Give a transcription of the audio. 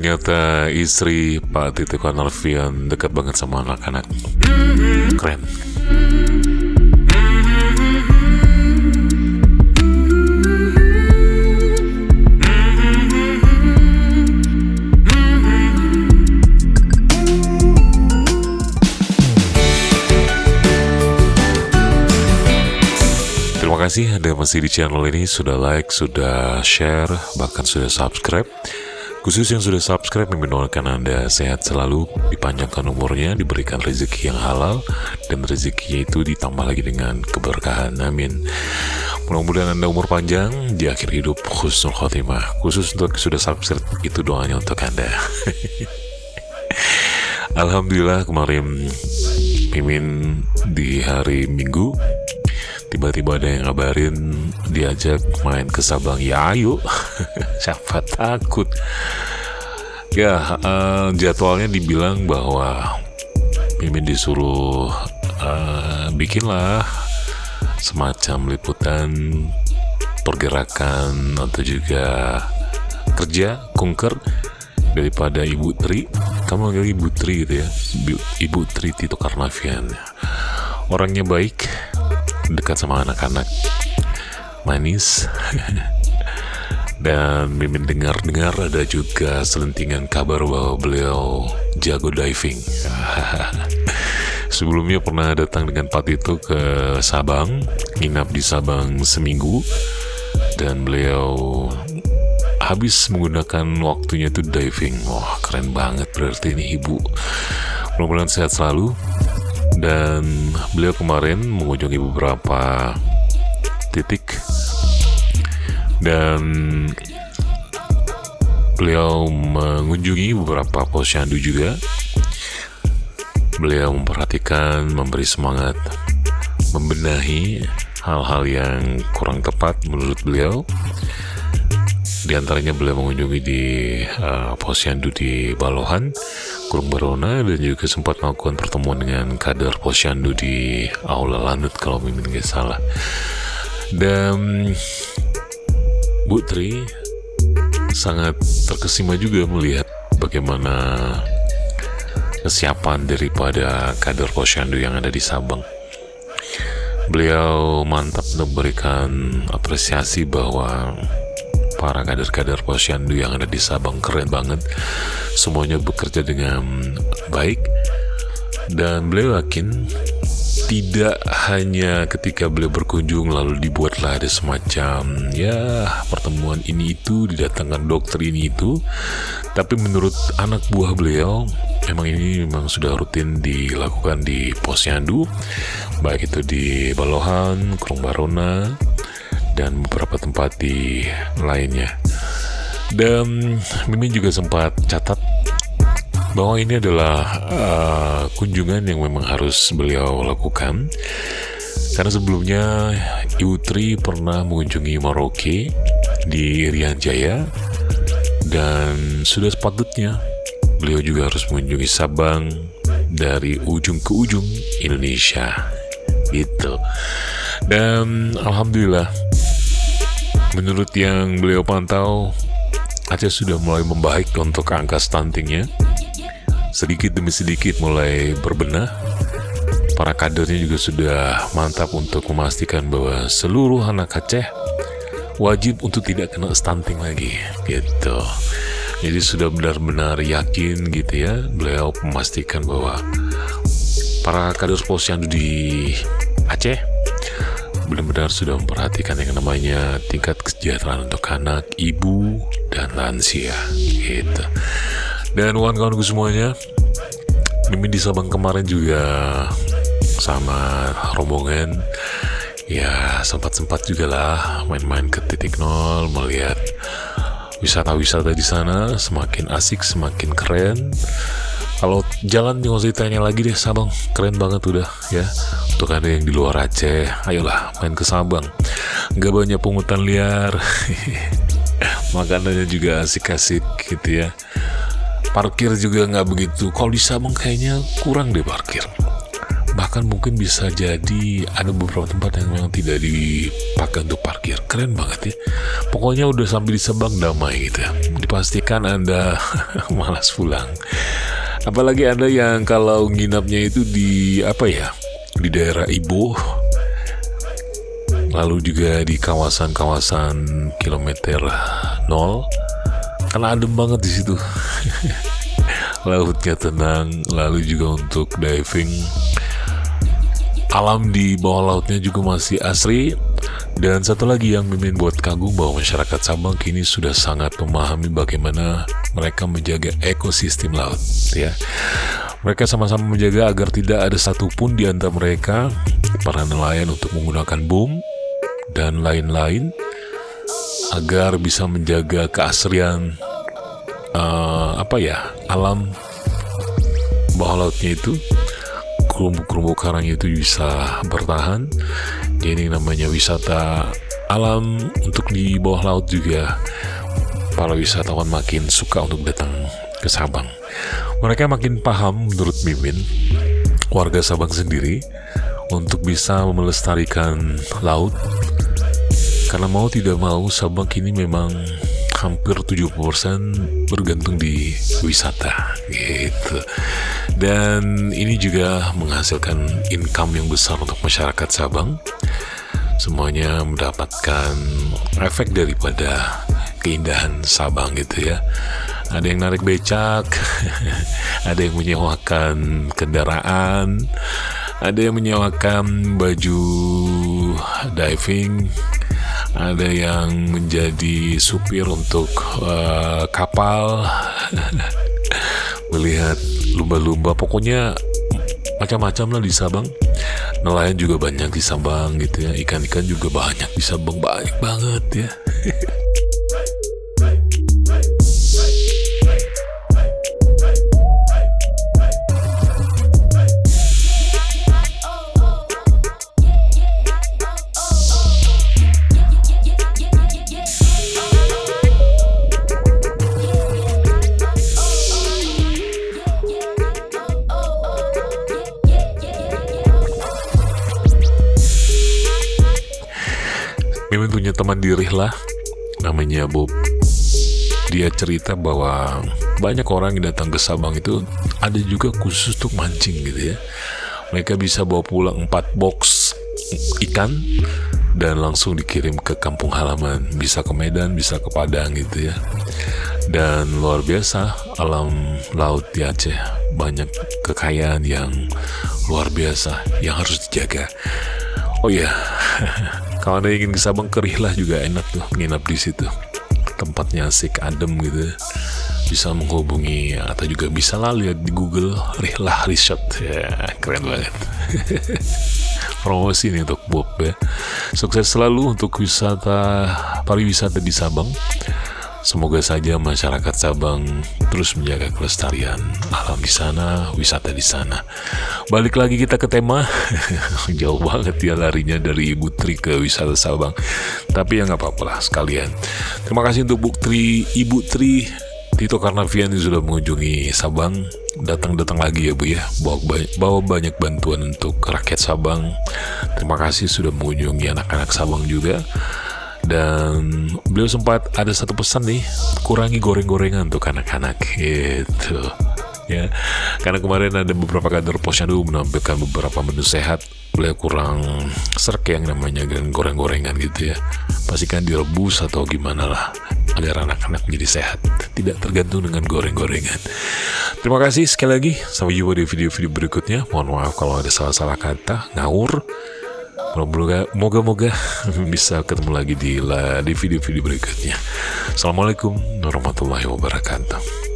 ternyata istri Pak Tito Karnavian dekat banget sama anak-anak. Keren. Terima kasih Anda masih di channel ini, sudah like, sudah share, bahkan sudah subscribe. Khusus yang sudah subscribe, mendoakan Anda sehat selalu, dipanjangkan umurnya, diberikan rezeki yang halal, dan rezekinya itu ditambah lagi dengan keberkahan. Amin. Mudah-mudahan Anda umur panjang, di akhir hidup husnul khotimah. Khusus untuk sudah subscribe, itu doanya untuk Anda. Alhamdulillah kemarin Mimin di hari Minggu tiba-tiba ada yang ngabarin diajak main ke Sabang. Ya ayo. Siapa takut. Ya jadwalnya dibilang bahwa Mimin disuruh bikinlah semacam liputan pergerakan atau juga kerja kunker daripada Ibu Tri. Kamu panggil Ibu Tri gitu ya, Ibu Tri Tito Karnavian. Orangnya baik, dekat sama anak-anak, manis. Dan Mimin dengar-dengar ada juga selentingan kabar bahwa beliau jago diving. Sebelumnya pernah datang dengan Pak Tito ke Sabang, nginap di Sabang seminggu, dan beliau habis menggunakan waktunya itu diving. Wah, keren banget berarti ini ibu. Mudah-mudahan sehat selalu. Dan beliau kemarin mengunjungi beberapa titik, dan beliau mengunjungi beberapa posyandu juga. Beliau memperhatikan, memberi semangat, membenahi hal-hal yang kurang tepat menurut beliau. Di antaranya beliau mengunjungi di posyandu di Balohan, Gunung Barona, dan juga sempat melakukan pertemuan dengan kader posyandu di Aula Lanut kalau Mimin nggak salah. Dan Bu Tri sangat terkesima juga melihat bagaimana kesiapan daripada kader posyandu yang ada di Sabang. Beliau mantap memberikan apresiasi bahwa para kader-kader posyandu yang ada di Sabang keren banget, semuanya bekerja dengan baik. Dan beliau yakin tidak hanya ketika beliau berkunjung lalu dibuatlah ada semacam ya pertemuan ini itu, didatangkan dokter ini itu, tapi menurut anak buah beliau memang sudah rutin dilakukan di posyandu, baik itu di Balohan, Gunung Barona, dan beberapa tempat di lainnya. Dan Mimin juga sempat catat bahwa ini adalah kunjungan yang memang harus beliau lakukan, karena sebelumnya Ibu Tri pernah mengunjungi Merauke di Irian Jaya, dan sudah sepatutnya beliau juga harus mengunjungi Sabang dari ujung ke ujung Indonesia gitu. Dan alhamdulillah, menurut yang beliau pantau, Aceh sudah mulai membaik untuk angka stuntingnya. Sedikit demi sedikit mulai berbenah. Para kadernya juga sudah mantap untuk memastikan bahwa seluruh anak Aceh wajib untuk tidak kena stunting lagi gitu. Jadi sudah benar-benar yakin gitu ya. Beliau memastikan bahwa para kader posyandu di Aceh benar-benar sudah memperhatikan yang namanya tingkat kesejahteraan untuk anak, ibu, dan lansia gitu. Dan kawan-kawanku semuanya, Mimin di Sabang kemarin juga sama rombongan ya sempat juga lah main-main ke titik nol, melihat wisata-wisata di sana. Semakin asik, semakin keren. Kalau jalan nggak usah ditanya lagi deh, Sabang keren banget udah ya. Untuk Anda yang di luar Aceh, ayolah main ke Sabang. Nggak banyak pungutan liar, makanannya juga asik-asik gitu ya. Parkir juga nggak begitu. Kalau di Sabang kayaknya kurang deh parkir. bahkan mungkin bisa jadi ada beberapa tempat yang memang tidak dipakai untuk parkir. Keren banget ya. Pokoknya udah sampai di Sabang damai gitu ya. Dipastikan Anda malas pulang. Apalagi Anda yang kalau nginapnya itu di di daerah Ibo, lalu juga di kawasan-kawasan kilometer 0, karena adem banget di situ. Lautnya tenang, lalu juga untuk diving, alam di bawah lautnya juga masih asri. Dan satu lagi yang Mimin buat kagum, bahwa masyarakat Sabang kini sudah sangat memahami bagaimana mereka menjaga ekosistem laut ya. Mereka sama-sama menjaga agar tidak ada satupun di antara mereka, para nelayan, untuk menggunakan bom dan lain-lain, agar bisa menjaga keasrian alam bawah lautnya itu. Kerumbu-kerumbu karangnya itu bisa bertahan. Jadi namanya wisata alam untuk di bawah laut juga, para wisatawan makin suka untuk datang ke Sabang. Mereka makin paham menurut Mimin, warga Sabang sendiri, untuk bisa melestarikan laut. Karena mau tidak mau Sabang kini memang hampir 70% bergantung di wisata gitu. Dan ini juga menghasilkan income yang besar untuk masyarakat Sabang. Semuanya mendapatkan efek daripada keindahan Sabang gitu ya. Ada yang narik becak, ada yang menyewakan kendaraan, ada yang menyewakan baju diving, ada yang menjadi supir untuk kapal, melihat lumba-lumba, pokoknya macam-macam lah di Sabang. Nelayan juga banyak di Sabang gitu ya, ikan-ikan juga banyak di Sabang, banyak banget ya. Mimin punya teman di Rihlah, namanya Bob. Dia cerita bahwa banyak orang yang datang ke Sabang itu ada juga khusus untuk mancing gitu ya. Mereka bisa bawa pulang 4 box ikan dan langsung dikirim ke kampung halaman, bisa ke Medan, bisa ke Padang gitu ya. Dan luar biasa alam laut di Aceh, banyak kekayaan yang luar biasa yang harus dijaga. Oh iya, kalau Anda ingin ke Sabang, ke Rihlah juga enak tuh, nginap di situ. Tempatnya asik, adem gitu. Bisa menghubungi atau juga bisa lah lihat di Google Rihlah Resort. Ya, keren banget. Promosi nih untuk Bob ya. Sukses selalu untuk pariwisata di Sabang. Semoga saja masyarakat Sabang terus menjaga kelestarian alam di sana, wisata di sana. Balik lagi kita ke tema. Jauh banget ya larinya dari Ibu Tri ke wisata Sabang. Tapi ya nggak apa-apa lah sekalian. Terima kasih untuk Ibu Tri Tito Karnavian yang sudah mengunjungi Sabang. Datang lagi ya Bu ya. Bawa banyak bantuan untuk rakyat Sabang. Terima kasih sudah mengunjungi anak-anak Sabang juga. Dan beliau sempat ada satu pesan nih, kurangi goreng-gorengan untuk anak-anak gitu ya, karena kemarin ada beberapa kantor posyandu menampilkan beberapa menu sehat. Beliau kurang serk yang namanya goreng-gorengan gitu ya, pastikan direbus atau gimana lah agar anak-anak menjadi sehat, tidak tergantung dengan goreng-gorengan. Terima kasih sekali lagi, sampai jumpa di video-video berikutnya. Mohon maaf kalau ada salah-salah kata, ngawur. Moga-moga bisa ketemu lagi di video-video berikutnya. Assalamualaikum warahmatullahi wabarakatuh.